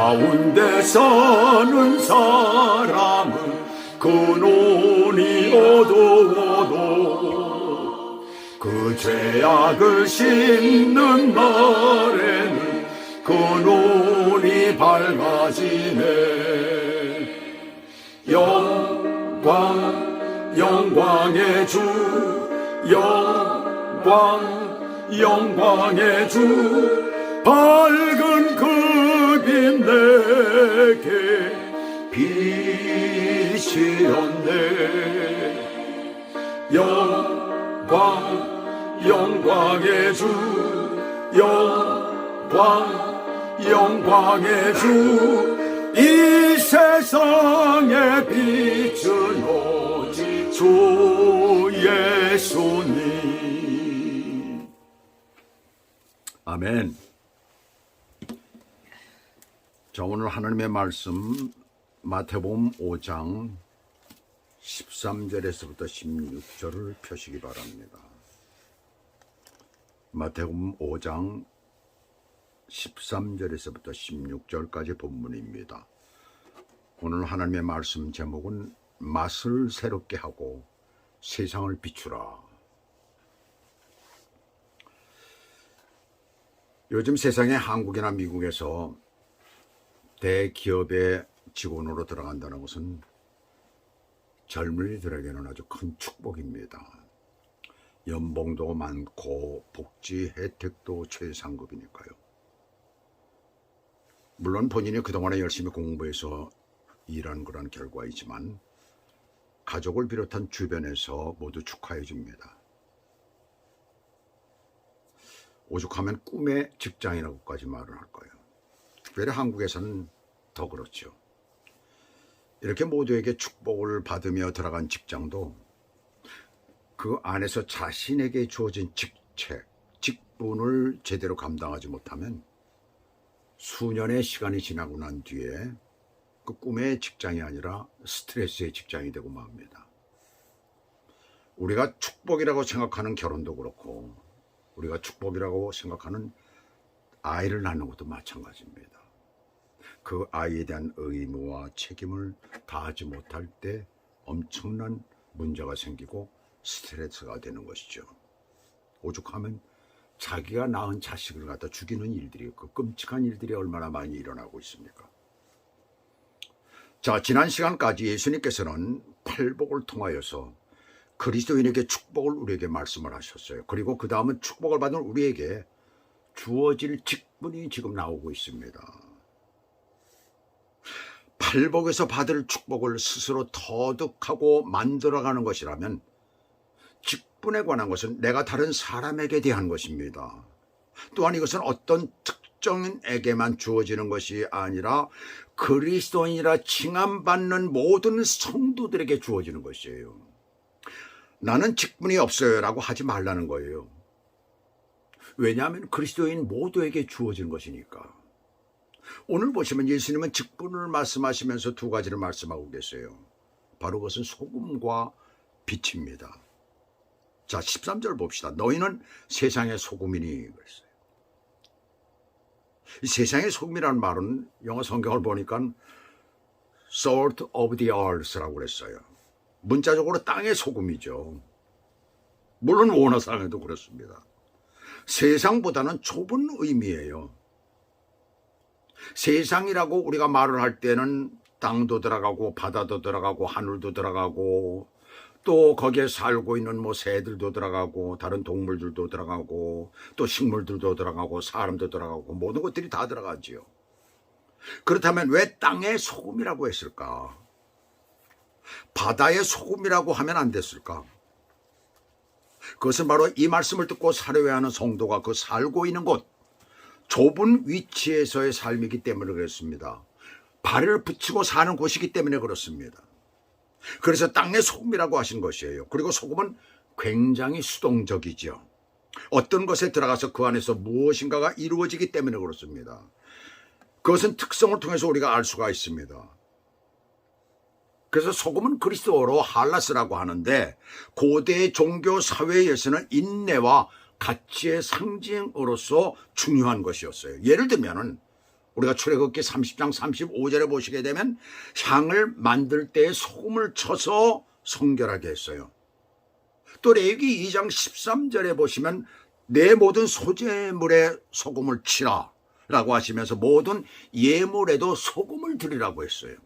가운데 사는 사람은 그 논이 어두워도 그 죄악을 씹는 날에는 그 논이 밝아지네. 영광의 주, 영광의 주, 밝은 그 빛 내게 빛이었네. 영광의 주, 영광의 주, 이 세상의 빛은 오직 주 예수님. 아멘. 자, 오늘 하나님의 말씀 마태복음 5장 13절에서부터 16절을 펴시기 바랍니다. 마태복음 5장 13절에서부터 16절까지 본문입니다. 오늘 하나님의 말씀 제목은 맛을 새롭게 하고 세상을 비추라. 요즘 세상에 한국이나 미국에서 대기업의 직원으로 들어간다는 것은 젊은이들에게는 아주 큰 축복입니다. 연봉도 많고 복지 혜택도 최상급이니까요. 물론 본인이 그동안에 열심히 공부해서 일한 그런 결과이지만 가족을 비롯한 주변에서 모두 축하해 줍니다. 오죽하면 꿈의 직장이라고까지 말을 할 거예요. 특별히 한국에서는 더 그렇죠. 이렇게 모두에게 축복을 받으며 들어간 직장도 그 안에서 자신에게 주어진 직책, 직분을 제대로 감당하지 못하면 수년의 시간이 지나고 난 뒤에 그 꿈의 직장이 아니라 스트레스의 직장이 되고 맙니다. 우리가 축복이라고 생각하는 결혼도 그렇고 우리가 축복이라고 생각하는 아이를 낳는 것도 마찬가지입니다. 그 아이에 대한 의무와 책임을 다하지 못할 때 엄청난 문제가 생기고 스트레스가 되는 것이죠. 오죽하면 자기가 낳은 자식을 갖다 죽이는 일들이, 그 끔찍한 일들이 얼마나 많이 일어나고 있습니까? 자, 지난 시간까지 예수님께서는 팔복을 통하여서 그리스도인에게 축복을 우리에게 말씀을 하셨어요. 그리고 그 다음은 축복을 받은 우리에게 주어질 직분이 지금 나오고 있습니다. 팔복에서 받을 축복을 스스로 터득하고 만들어가는 것이라면 직분에 관한 것은 내가 다른 사람에게 대한 것입니다. 또한 이것은 어떤 특정인에게만 주어지는 것이 아니라 그리스도인이라 칭함받는 모든 성도들에게 주어지는 것이에요. 나는 직분이 없어요 라고 하지 말라는 거예요. 왜냐하면 그리스도인 모두에게 주어지는 것이니까. 오늘 보시면 예수님은 직분을 말씀하시면서 두 가지를 말씀하고 계세요. 바로 그것은 소금과 빛입니다. 자, 13절 봅시다. 너희는 세상의 소금이니 그랬어요. 이 세상의 소금이라는 말은 영어 성경을 보니까 salt of the earth라고 그랬어요. 문자적으로 땅의 소금이죠. 물론 원어상에도 그렇습니다. 세상보다는 좁은 의미예요. 세상이라고 우리가 말을 할 때는 땅도 들어가고 바다도 들어가고 하늘도 들어가고 또 거기에 살고 있는 뭐 새들도 들어가고 다른 동물들도 들어가고 또 식물들도 들어가고 사람도 들어가고 모든 것들이 다 들어가지요. 그렇다면 왜 땅의 소금이라고 했을까? 바다의 소금이라고 하면 안 됐을까? 그것은 바로 이 말씀을 듣고 살아야 하는 성도가 그 살고 있는 곳, 좁은 위치에서의 삶이기 때문에 그렇습니다. 발을 붙이고 사는 곳이기 때문에 그렇습니다. 그래서 땅의 소금이라고 하신 것이에요. 그리고 소금은 굉장히 수동적이죠. 어떤 것에 들어가서 그 안에서 무엇인가가 이루어지기 때문에 그렇습니다. 그것은 특성을 통해서 우리가 알 수가 있습니다. 그래서 소금은 그리스어로 할라스라고 하는데 고대 종교 사회에서는 인내와 가치의 상징으로서 중요한 것이었어요. 예를 들면은 우리가 출애굽기 30장 35절에 보시게 되면 향을 만들 때에 소금을 쳐서 성결하게 했어요. 또 레위기 2장 13절에 보시면 내 모든 소재물에 소금을 치라 라고 하시면서 모든 예물에도 소금을 드리라고 했어요.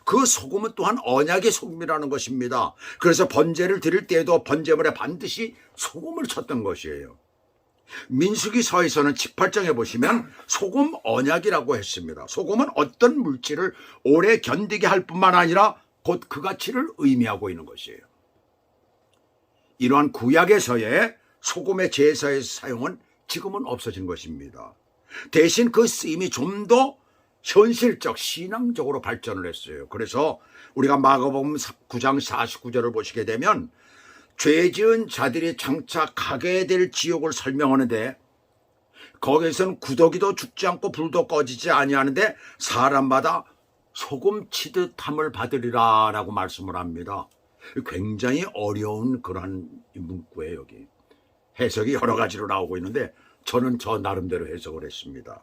그 소금은 또한 언약의 소금이라는 것입니다. 그래서 번제를 드릴 때에도 번제물에 반드시 소금을 쳤던 것이에요. 민수기서에서는 18장에 보시면 소금 언약이라고 했습니다. 소금은 어떤 물질을 오래 견디게 할 뿐만 아니라 곧 그 가치를 의미하고 있는 것이에요. 이러한 구약에서의 소금의 제사에서 사용은 지금은 없어진 것입니다. 대신 그 쓰임이 좀 더 현실적, 신앙적으로 발전을 했어요. 그래서 우리가 마가복음 9장 49절을 보시게 되면 죄 지은 자들이 장차 가게 될 지옥을 설명하는데 거기에서는 구더기도 죽지 않고 불도 꺼지지 아니하는데 사람마다 소금 치듯 함을 받으리라 라고 말씀을 합니다. 굉장히 어려운 그러한 문구예요. 여기 해석이 여러 가지로 나오고 있는데 저는 저 나름대로 해석을 했습니다.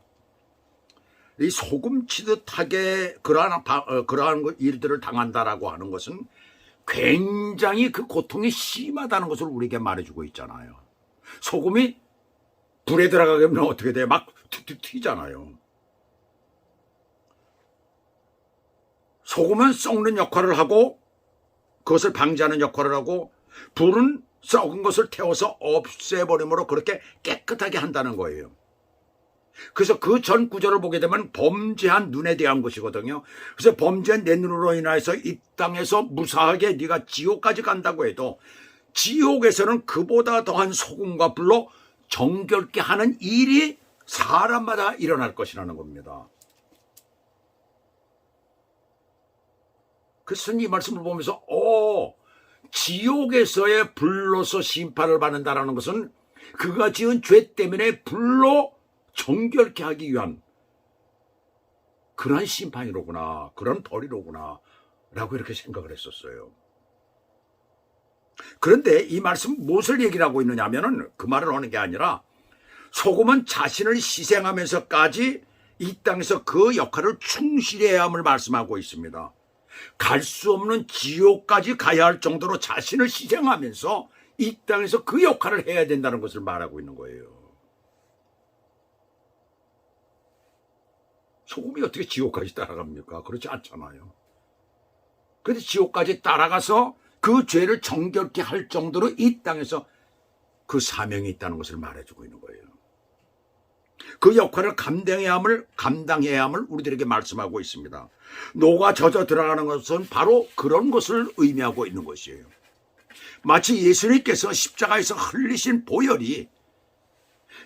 이 소금 치듯하게 그러한 일들을 당한다라고 하는 것은 굉장히 그 고통이 심하다는 것을 우리에게 말해주고 있잖아요. 소금이 불에 들어가게 되면 어떻게 돼요? 막 툭툭 튀잖아요. 소금은 썩는 역할을 하고 그것을 방지하는 역할을 하고 불은 썩은 것을 태워서 없애버림으로 그렇게 깨끗하게 한다는 거예요. 그래서 그 전 구절을 보게 되면 범죄한 눈에 대한 것이거든요. 그래서 범죄한 내 눈으로 인하여서 이 땅에서 무사하게 네가 지옥까지 간다고 해도 지옥에서는 그보다 더한 소금과 불로 정결케 하는 일이 사람마다 일어날 것이라는 겁니다. 그래서 이 말씀을 보면서 지옥에서의 불로서 심판을 받는다는 것은 그가 지은 죄 때문에 불로 정결케 하기 위한 그런 심판이로구나, 그런 벌이로구나 라고 이렇게 생각을 했었어요. 그런데 이 말씀 무엇을 얘기를 하고 있느냐 하면은 그 말을 하는 게 아니라 소금은 자신을 희생하면서까지 이 땅에서 그 역할을 충실히 해야 함을 말씀하고 있습니다. 갈 수 없는 지옥까지 가야 할 정도로 자신을 희생하면서 이 땅에서 그 역할을 해야 된다는 것을 말하고 있는 거예요. 소금이 어떻게 지옥까지 따라갑니까? 그렇지 않잖아요. 그런데 지옥까지 따라가서 그 죄를 정결케 할 정도로 이 땅에서 그 사명이 있다는 것을 말해주고 있는 거예요. 그 역할을 감당해야 함을 우리들에게 말씀하고 있습니다. 노가 젖어 들어가는 것은 바로 그런 것을 의미하고 있는 것이에요. 마치 예수님께서 십자가에서 흘리신 보혈이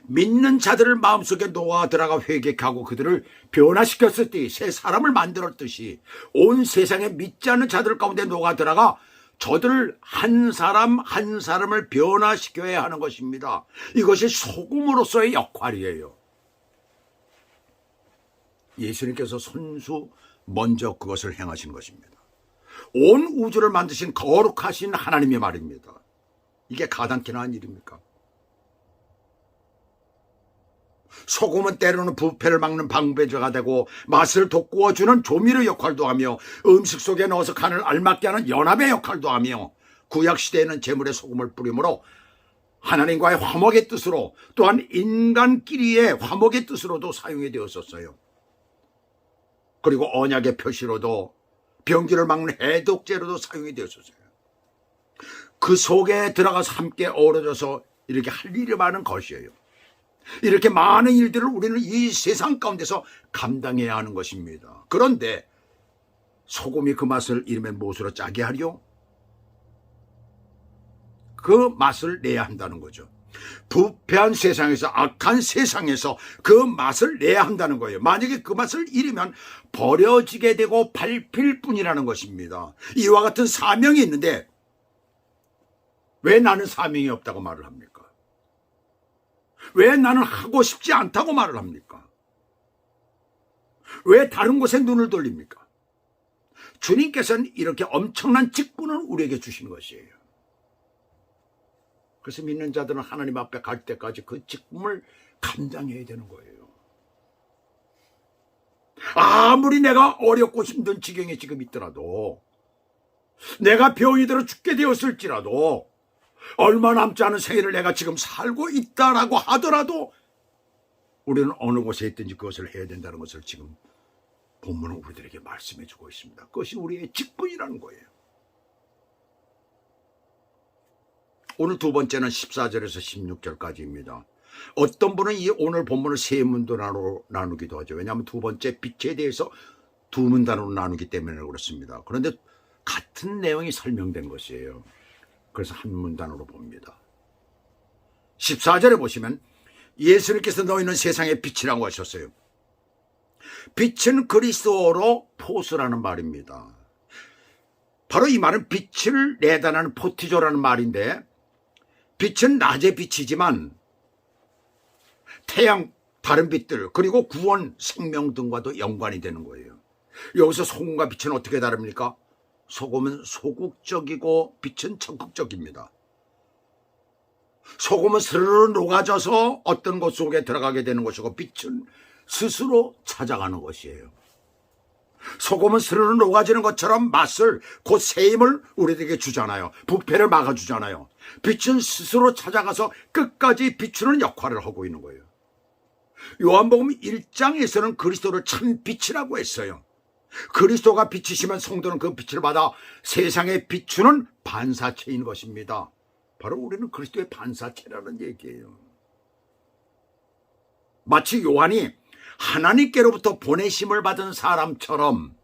믿는 자들을 마음속에 놓아 들어가 회개하고 그들을 변화시켰을 때 새 사람을 만들었듯이 온 세상에 믿지 않는 자들 가운데 녹아 들어가 저들 한 사람 한 사람을 변화시켜야 하는 것입니다. 이것이 소금으로서의 역할이에요. 예수님께서 손수 먼저 그것을 행하신 것입니다. 온 우주를 만드신 거룩하신 하나님의 말입니다. 이게 가당키나 한 일입니까? 소금은 때로는 부패를 막는 방배제가 되고 맛을 돋구어주는 조미료 역할도 하며 음식 속에 넣어서 간을 알맞게 하는 연합의 역할도 하며 구약시대에는 제물에 소금을 뿌림으로 하나님과의 화목의 뜻으로 또한 인간끼리의 화목의 뜻으로도 사용이 되었었어요. 그리고 언약의 표시로도 병기를 막는 해독제로도 사용이 되었었어요. 그 속에 들어가서 함께 어우러져서 이렇게 할 일이 많은 것이에요. 이렇게 많은 일들을 우리는 이 세상 가운데서 감당해야 하는 것입니다. 그런데 소금이 그 맛을 이름의 무엇으로 짜게 하려? 그 맛을 내야 한다는 거죠. 부패한 세상에서, 악한 세상에서 그 맛을 내야 한다는 거예요. 만약에 그 맛을 잃으면 버려지게 되고 밟힐 뿐이라는 것입니다. 이와 같은 사명이 있는데 왜 나는 사명이 없다고 말을 합니까? 왜 나는 하고 싶지 않다고 말을 합니까? 왜 다른 곳에 눈을 돌립니까? 주님께서는 이렇게 엄청난 직분을 우리에게 주신 것이에요. 그래서 믿는 자들은 하나님 앞에 갈 때까지 그 직분을 감당해야 되는 거예요. 아무리 내가 어렵고 힘든 지경에 지금 있더라도, 내가 병이 들어 죽게 되었을지라도, 얼마 남지 않은 생애를 내가 지금 살고 있다라고 하더라도 우리는 어느 곳에 있든지 그것을 해야 된다는 것을 지금 본문은 우리들에게 말씀해 주고 있습니다. 그것이 우리의 직분이라는 거예요. 오늘 두 번째는 14절에서 16절까지입니다. 어떤 분은 이 오늘 본문을 세 문단으로 나누기도 하죠. 왜냐하면 두 번째 빛에 대해서 두 문단으로 나누기 때문에 그렇습니다. 그런데 같은 내용이 설명된 것이에요. 그래서 한 문단으로 봅니다. 14절에 보시면 예수님께서 너희는 세상의 빛이라고 하셨어요. 빛은 그리스도로 포수라는 말입니다. 바로 이 말은 빛을 내다라는 포티조라는 말인데, 빛은 낮의 빛이지만 태양, 다른 빛들, 그리고 구원, 생명 등과도 연관이 되는 거예요. 여기서 소금과 빛은 어떻게 다릅니까? 소금은 소극적이고 빛은 적극적입니다. 소금은 스르르 녹아져서 어떤 것 속에 들어가게 되는 것이고, 빛은 스스로 찾아가는 것이에요. 소금은 스르르 녹아지는 것처럼 맛을, 곧 세임을 우리에게 주잖아요. 부패를 막아주잖아요. 빛은 스스로 찾아가서 끝까지 비추는 역할을 하고 있는 거예요. 요한복음 1장에서는 그리스도를 참 빛이라고 했어요. 그리스도가 빛이시면 성도는 그 빛을 받아 세상에 비추는 반사체인 것입니다. 바로 우리는 그리스도의 반사체라는 얘기예요. 마치 요한이 하나님께로부터 보내심을 받은 사람처럼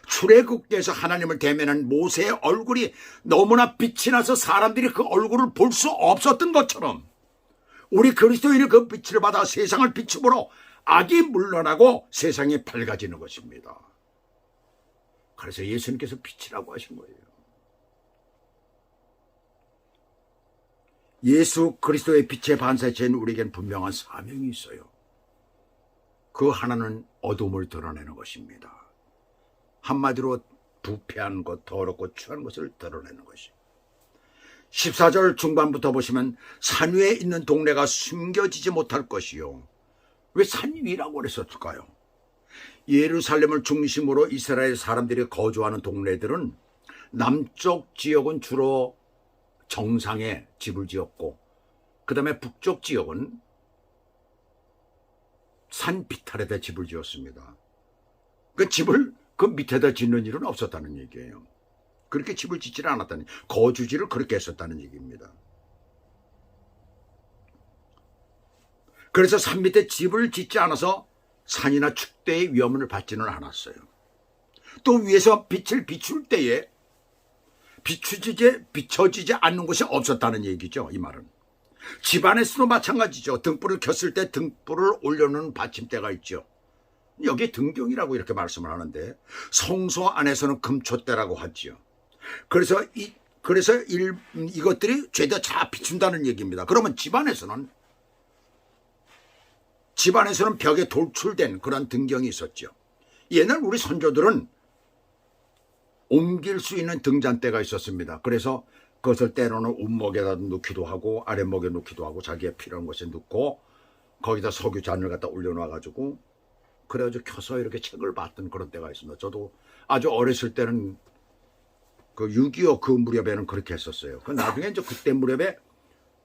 출애굽기에서 하나님을 대면한 모세의 얼굴이 너무나 빛이 나서 사람들이 그 얼굴을 볼 수 없었던 것처럼, 우리 그리스도인이 그 빛을 받아 세상을 비춤으로 악이 물러나고 세상이 밝아지는 것입니다. 그래서 예수님께서 빛이라고 하신 거예요. 예수 그리스도의 빛의 반사체인 우리에겐 분명한 사명이 있어요. 그 하나는 어둠을 드러내는 것입니다. 한마디로 부패한 것, 더럽고 추한 것을 드러내는 것이에요. 14절 중반부터 보시면 산 위에 있는 동네가 숨겨지지 못할 것이요. 왜 산 위라고 그랬을까요? 예루살렘을 중심으로 이스라엘 사람들이 거주하는 동네들은 남쪽 지역은 주로 정상에 집을 지었고, 그 다음에 북쪽 지역은 산 비탈에다 집을 지었습니다. 그 집을 그 밑에다 짓는 일은 없었다는 얘기예요. 그렇게 집을 짓지를 않았다는, 거주지를 그렇게 했었다는 얘기입니다. 그래서 산 밑에 집을 짓지 않아서 산이나 축대의 위험을 받지는 않았어요. 또 위에서 빛을 비출 때에 비춰지지 않는 곳이 없었다는 얘기죠. 이 말은 집안에서도 마찬가지죠. 등불을 켰을 때 등불을 올려놓는 받침대가 있죠. 여기 등경이라고 이렇게 말씀을 하는데, 성소 안에서는 금촛대라고 하지요. 그래서 이것들이 죄다 다 비춘다는 얘기입니다. 그러면 집안에서는 벽에 돌출된 그런 등경이 있었죠. 옛날 우리 선조들은 옮길 수 있는 등잔대가 있었습니다. 그래서 그것을 때로는 운목에다 넣기도 하고 아랫목에 넣기도 하고 자기의 필요한 곳에 넣고 거기다 석유 잔을 갖다 올려놔가지고 그래가지고 켜서 이렇게 책을 봤던 그런 때가 있습니다. 저도 아주 어렸을 때는 그 6.25 그 무렵에는 그렇게 했었어요. 그 나중에 이제 그때 무렵에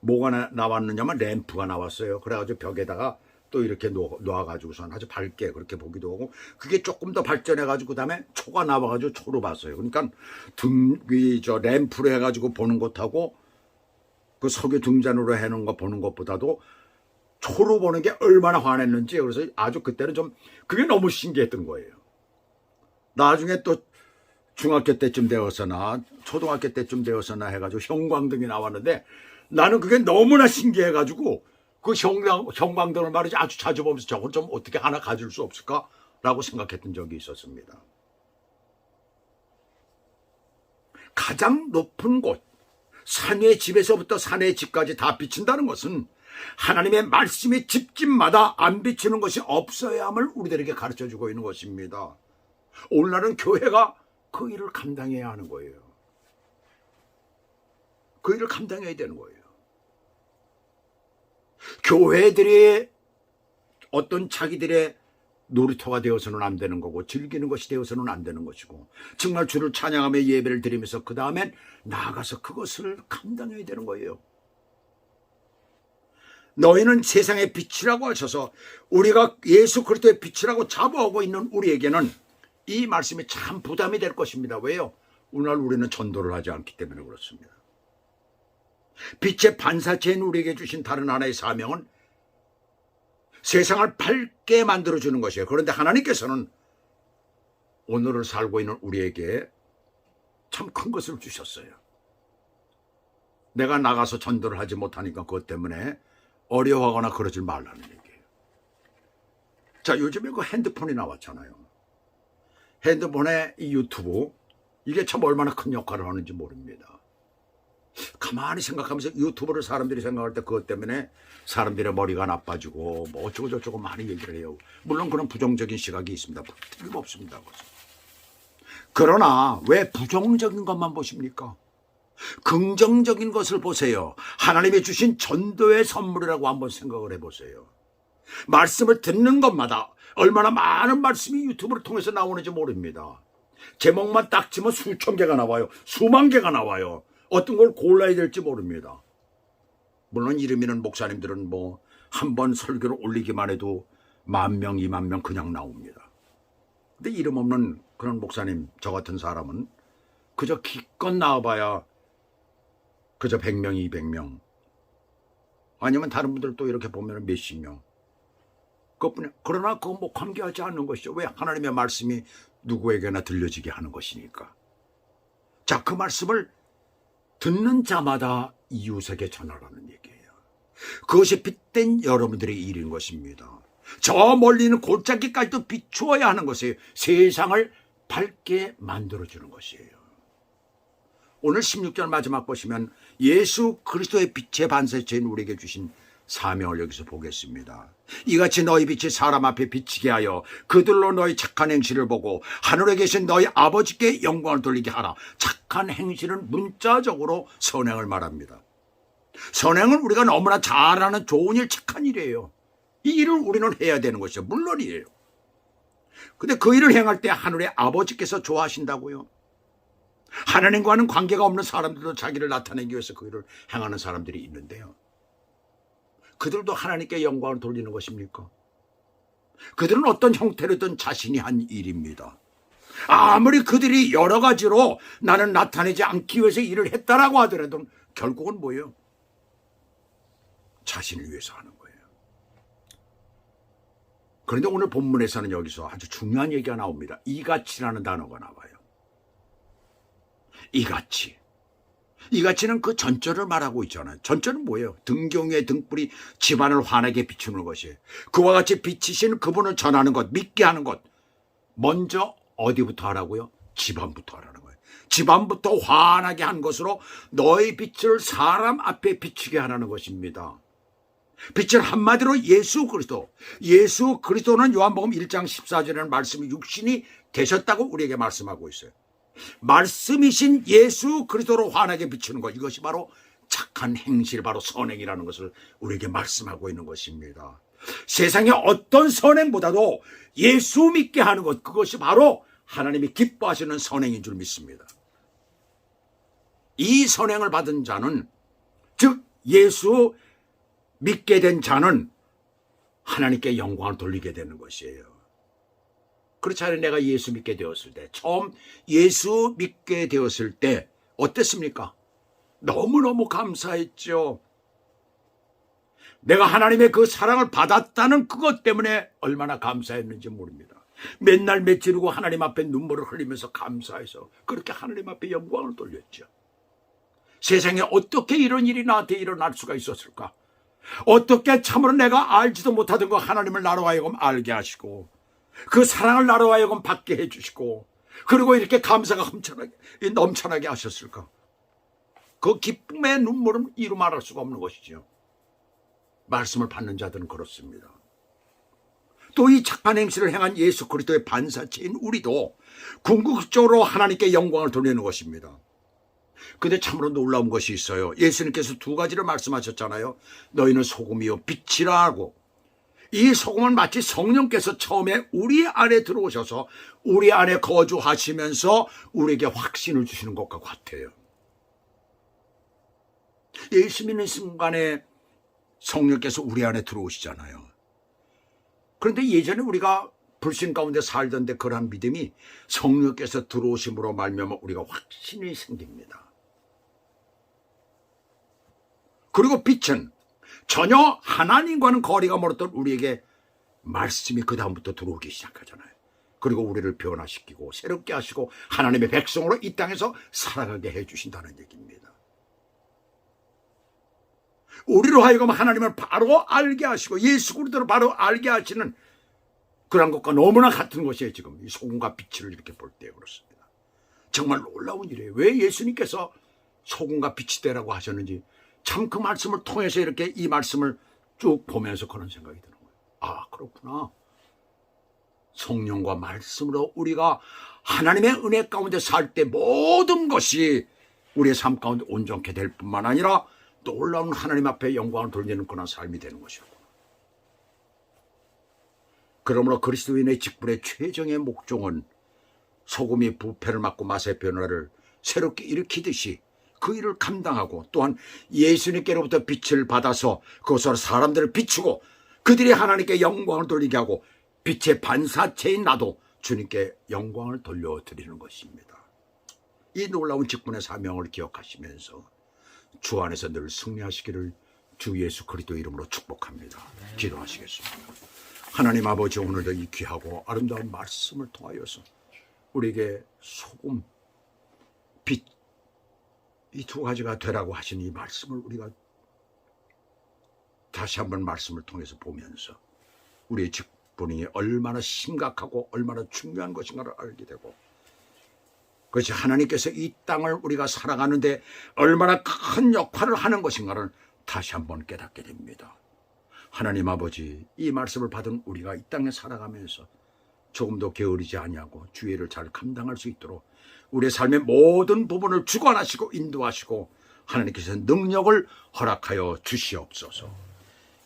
뭐가 나왔느냐면 램프가 나왔어요. 그래가지고 벽에다가 또 이렇게 놓아가지고선 아주 밝게 그렇게 보기도 하고, 그게 조금 더 발전해가지고 그다음에 초가 나와가지고 초로 봤어요. 그러니까 램프로 해가지고 보는 것하고 그 석유 등잔으로 해놓은 거 보는 것보다도 초로 보는 게 얼마나 환했는지, 그래서 아주 그때는 좀 그게 너무 신기했던 거예요. 나중에 또 중학교 때쯤 되어서나 초등학교 때쯤 되어서나 해가지고 형광등이 나왔는데 나는 그게 너무나 신기해가지고 그 형광등을 말이지 아주 자주 보면서 저걸 좀 어떻게 하나 가질 수 없을까라고 생각했던 적이 있었습니다. 가장 높은 곳, 산의 집에서부터 산의 집까지 다 비춘다는 것은 하나님의 말씀이 집집마다 안 비추는 것이 없어야 함을 우리들에게 가르쳐주고 있는 것입니다. 오늘날은 교회가 그 일을 감당해야 하는 거예요. 그 일을 감당해야 되는 거예요. 교회들이 어떤 자기들의 놀이터가 되어서는 안 되는 거고 즐기는 것이 되어서는 안 되는 것이고 정말 주를 찬양하며 예배를 드리면서 그 다음엔 나아가서 그것을 감당해야 되는 거예요. 너희는 세상의 빛이라고 하셔서 우리가 예수 그리스도의 빛이라고 자부하고 있는 우리에게는 이 말씀이 참 부담이 될 것입니다. 왜요? 오늘 우리는 전도를 하지 않기 때문에 그렇습니다. 빛의 반사체인 우리에게 주신 다른 하나의 사명은 세상을 밝게 만들어주는 것이에요. 그런데 하나님께서는 오늘을 살고 있는 우리에게 참 큰 것을 주셨어요. 내가 나가서 전도를 하지 못하니까 그것 때문에 어려워하거나 그러지 말라는 얘기예요. 자, 요즘에 그 핸드폰이 나왔잖아요. 핸드폰에 이 유튜브, 이게 참 얼마나 큰 역할을 하는지 모릅니다. 가만히 생각하면서 유튜브를 사람들이 생각할 때 그것 때문에 사람들의 머리가 나빠지고 뭐 어쩌고 저쩌고 많이 얘기를 해요. 물론 그런 부정적인 시각이 있습니다. 틀림없습니다. 그러나 왜 부정적인 것만 보십니까? 긍정적인 것을 보세요. 하나님이 주신 전도의 선물이라고 한번 생각을 해보세요. 말씀을 듣는 것마다 얼마나 많은 말씀이 유튜브를 통해서 나오는지 모릅니다. 제목만 딱 치면 수천 개가 나와요. 수만 개가 나와요. 어떤 걸 골라야 될지 모릅니다. 물론 이름 있는 목사님들은 뭐 한 번 설교를 올리기만 해도 10,000명, 20,000명 그냥 나옵니다. 근데 이름 없는 그런 목사님, 저 같은 사람은 그저 기껏 나와봐야 그저 100명, 200명 아니면 다른 분들 또 이렇게 보면 몇십 명. 그것뿐이야. 그러나 그거 뭐 관계하지 않는 것이죠. 왜? 하나님의 말씀이 누구에게나 들려지게 하는 것이니까. 자, 그 말씀을 듣는 자마다 이웃에게 전하라는 얘기예요. 그것이 빛된 여러분들의 일인 것입니다. 저 멀리 있는 골짜기까지도 비추어야 하는 것이에요. 세상을 밝게 만들어주는 것이에요. 오늘 16절 마지막 보시면 예수 그리스도의 빛의 반사체인 우리에게 주신 사명을 여기서 보겠습니다. 이같이 너희 빛이 사람 앞에 비치게 하여 그들로 너희 착한 행실을 보고 하늘에 계신 너희 아버지께 영광을 돌리게 하라. 착한 행실은 문자적으로 선행을 말합니다. 선행은 우리가 너무나 잘하는 좋은 일, 착한 일이에요. 이 일을 우리는 해야 되는 것이죠. 물론이에요. 근데 그 일을 행할 때 하늘의 아버지께서 좋아하신다고요. 하나님과는 관계가 없는 사람들도 자기를 나타내기 위해서 그 일을 행하는 사람들이 있는데요. 그들도 하나님께 영광을 돌리는 것입니까? 그들은 어떤 형태로든 자신이 한 일입니다. 아무리 그들이 여러 가지로 나는 나타내지 않기 위해서 일을 했다라고 하더라도 결국은 뭐예요? 자신을 위해서 하는 거예요. 그런데 오늘 본문에서는 여기서 아주 중요한 얘기가 나옵니다. 이같이라는 단어가 나와요. 이같이. 이같이는 그 전절을 말하고 있잖아요. 전절은 뭐예요? 등경의 등불이 집안을 환하게 비추는 것이에요. 그와 같이 비치신 그분을 전하는 것, 믿게 하는 것. 먼저 어디부터 하라고요? 집안부터 하라는 거예요. 집안부터 환하게 한 것으로 너의 빛을 사람 앞에 비추게 하라는 것입니다. 빛은 한마디로 예수 그리스도. 예수 그리스도는 요한복음 1장 14절에는 말씀이 육신이 되셨다고 우리에게 말씀하고 있어요. 말씀이신 예수 그리스도로 환하게 비추는 것, 이것이 바로 착한 행실, 바로 선행이라는 것을 우리에게 말씀하고 있는 것입니다. 세상의 어떤 선행보다도 예수 믿게 하는 것, 그것이 바로 하나님이 기뻐하시는 선행인 줄 믿습니다. 이 선행을 받은 자는, 즉 예수 믿게 된 자는 하나님께 영광을 돌리게 되는 것이에요. 그렇지 않아요? 내가 예수 믿게 되었을 때, 처음 예수 믿게 되었을 때 어땠습니까? 너무너무 감사했죠. 내가 하나님의 그 사랑을 받았다는 그것 때문에 얼마나 감사했는지 모릅니다. 맨날 며칠이고 하나님 앞에 눈물을 흘리면서 감사해서 그렇게 하나님 앞에 영광을 돌렸죠. 세상에 어떻게 이런 일이 나한테 일어날 수가 있었을까? 어떻게 참으로 내가 알지도 못하던 거 하나님을 나로 하여금 알게 하시고 그 사랑을 나로 하여금 받게 해주시고 그리고 이렇게 감사가 넘쳐나게 하셨을까? 그 기쁨의 눈물은 이루 말할 수가 없는 것이죠. 말씀을 받는 자들은 그렇습니다. 또 이 착한 행실을 행한 예수 그리스도의 반사체인 우리도 궁극적으로 하나님께 영광을 돌리는 것입니다. 근데 참으로 놀라운 것이 있어요. 예수님께서 두 가지를 말씀하셨잖아요. 너희는 소금이요 빛이라 하고, 이 소금은 마치 성령께서 처음에 우리 안에 들어오셔서 우리 안에 거주하시면서 우리에게 확신을 주시는 것과 같아요. 예수 믿는 순간에 성령께서 우리 안에 들어오시잖아요. 그런데 예전에 우리가 불신 가운데 살던데 그러한 믿음이 성령께서 들어오심으로 말미암아 우리가 확신이 생깁니다. 그리고 빛은 전혀 하나님과는 거리가 멀었던 우리에게 말씀이 그 다음부터 들어오기 시작하잖아요. 그리고 우리를 변화시키고 새롭게 하시고 하나님의 백성으로 이 땅에서 살아가게 해주신다는 얘기입니다. 우리로 하여금 하나님을 바로 알게 하시고 예수 그리스도를 바로 알게 하시는 그런 것과 너무나 같은 것이에요. 지금 이 소금과 빛을 이렇게 볼 때 그렇습니다. 정말 놀라운 일이에요. 왜 예수님께서 소금과 빛이 되라고 하셨는지 참 그 말씀을 통해서 이렇게 이 말씀을 쭉 보면서 그런 생각이 드는 거예요. 아, 그렇구나. 성령과 말씀으로 우리가 하나님의 은혜 가운데 살 때 모든 것이 우리의 삶 가운데 온전케 될 뿐만 아니라 놀라운 하나님 앞에 영광을 돌리는 그런 삶이 되는 것이었구나. 그러므로 그리스도인의 직분의 최종의 목적은 소금이 부패를 막고 맛의 변화를 새롭게 일으키듯이 그 일을 감당하고 또한 예수님께로부터 빛을 받아서 그것으로 사람들을 비추고 그들이 하나님께 영광을 돌리게 하고 빛의 반사체인 나도 주님께 영광을 돌려드리는 것입니다. 이 놀라운 직분의 사명을 기억하시면서 주 안에서 늘 승리하시기를 주 예수 그리스도 이름으로 축복합니다. 기도하시겠습니다. 하나님 아버지, 오늘도 이 귀하고 아름다운 말씀을 통하여서 우리에게 소금, 빛, 이 두 가지가 되라고 하신 이 말씀을 우리가 다시 한번 말씀을 통해서 보면서 우리의 직분이 얼마나 심각하고 얼마나 중요한 것인가를 알게 되고 그것이 하나님께서 이 땅을 우리가 살아가는데 얼마나 큰 역할을 하는 것인가를 다시 한번 깨닫게 됩니다. 하나님 아버지, 이 말씀을 받은 우리가 이 땅에 살아가면서 조금도 게으르지 아니하고 주의를 잘 감당할 수 있도록 우리의 삶의 모든 부분을 주관하시고 인도하시고 하나님께서 능력을 허락하여 주시옵소서.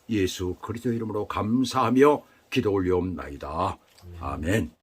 예수 그리스도 이름으로 감사하며 기도 올려옵나이다. 아멘.